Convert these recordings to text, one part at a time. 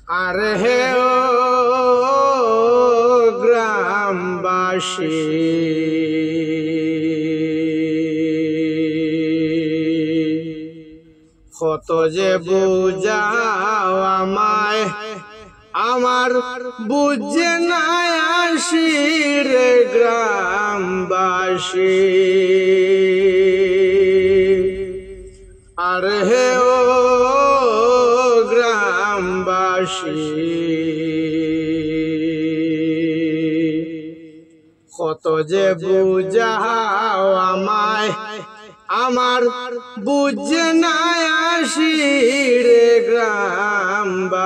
আরে হে ও গ্রামবাসী, কত যে বুঝাও আমায়, আমার বুঝে নাই আসি রে গ্রামবাসী। আরে হে ও গ্রামবাসী, কত যে বুঝাও আমায়, আমার বুঝে নাই আসি রে গ্রামবাসী।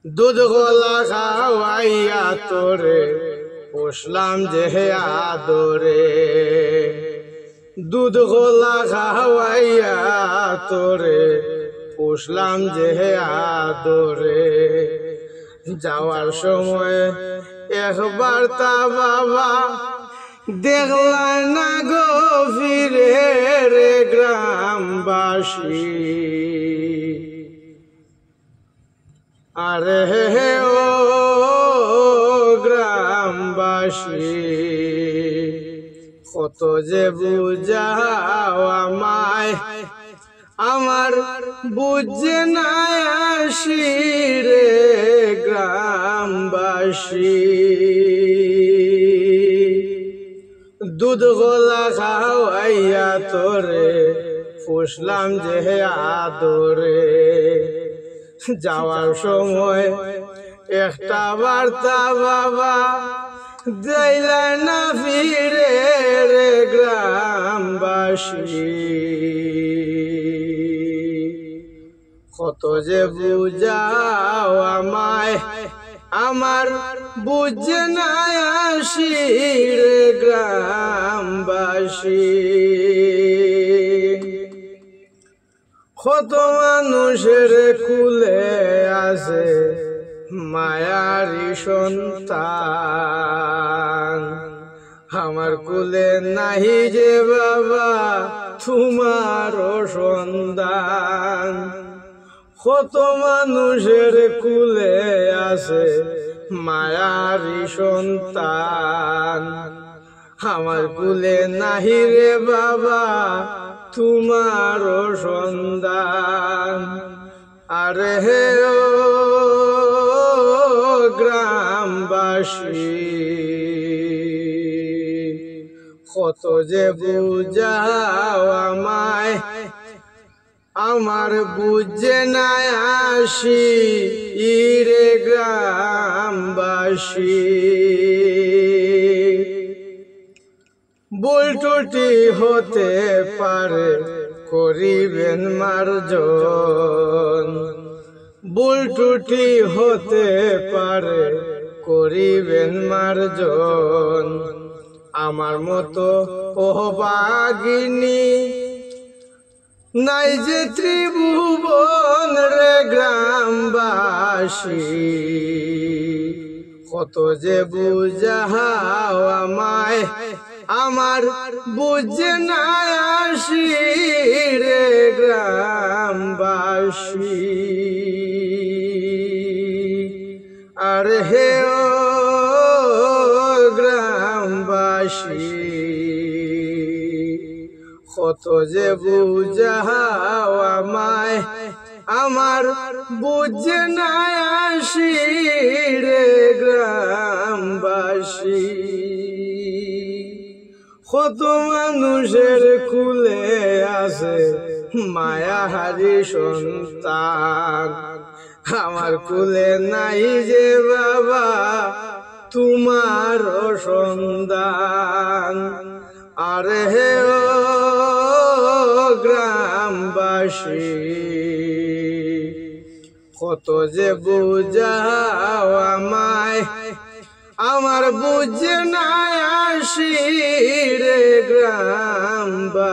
দুধ গোলা খাওয়াইয়া তোরে পুষলাম যে আদরে, দুধ গোলা খাওয়াইয়া তোরে পুষলাম যে আদরে। যাওয়ার সময় একবার তা বাবা দেখলা না গো ফিরে রে গ্রামবাসী। আরে হে ও গ্রামবাসী, কত যে বুঝাও আমায়, আমার বুঝে নাই আসি রে গ্রামবাসী। দুধ গোলা খাওয়াইয়া তোরে পুষলাম যে আদরে, যাওয়ার সময় একটা বার্তা বাবা দিলা না ফিরে রে গ্রামবাসী। কত যে বুঝাও আমায়, আমার বুঝে নাই আসি রে গ্রামবাসী। কত মানুষের কুলে আছে মায়ারি সন্তান, আমার কুলে নাহি যে বাবা তোমার সন্তান। কত মানুষের কুলে আছে মায়ারি সন্তান, আমার কুলে নাহি রে বাবা তোমার সন্তান। আরে হে ও গ্রামবাসী, কত যে বুঝাও আমায়, আমার বুঝে নাই আসি রে গ্রামবাসী। ভুল ত্রুটি হতে পারে করিবেন মার্জন, ভুল ত্রুটি হতে পারে করিবেন মার্জন। আমার মতো অভাগিনী নাই যে ত্রিভুবন রে গ্রামবাসী, কত যে বুঝাও আমায়, আমার বুঝে নাই আসি রে গ্রামবাসী। আর হে ও গ্রামবাসী, কত যে বুঝাও আমায়, আমার বুঝে নাই আসি রে গ্রামবাসী। কত মানুষের কুলে আছে মায়াহারি সন্তান, আমার কুলে নাই যে বাবা তোমার সন্তান। আরে হে ও গ্রামবাসী, কত যে বুঝাও আমায়, আমার বুঝে নাই আসি রে গ্রামবাসী।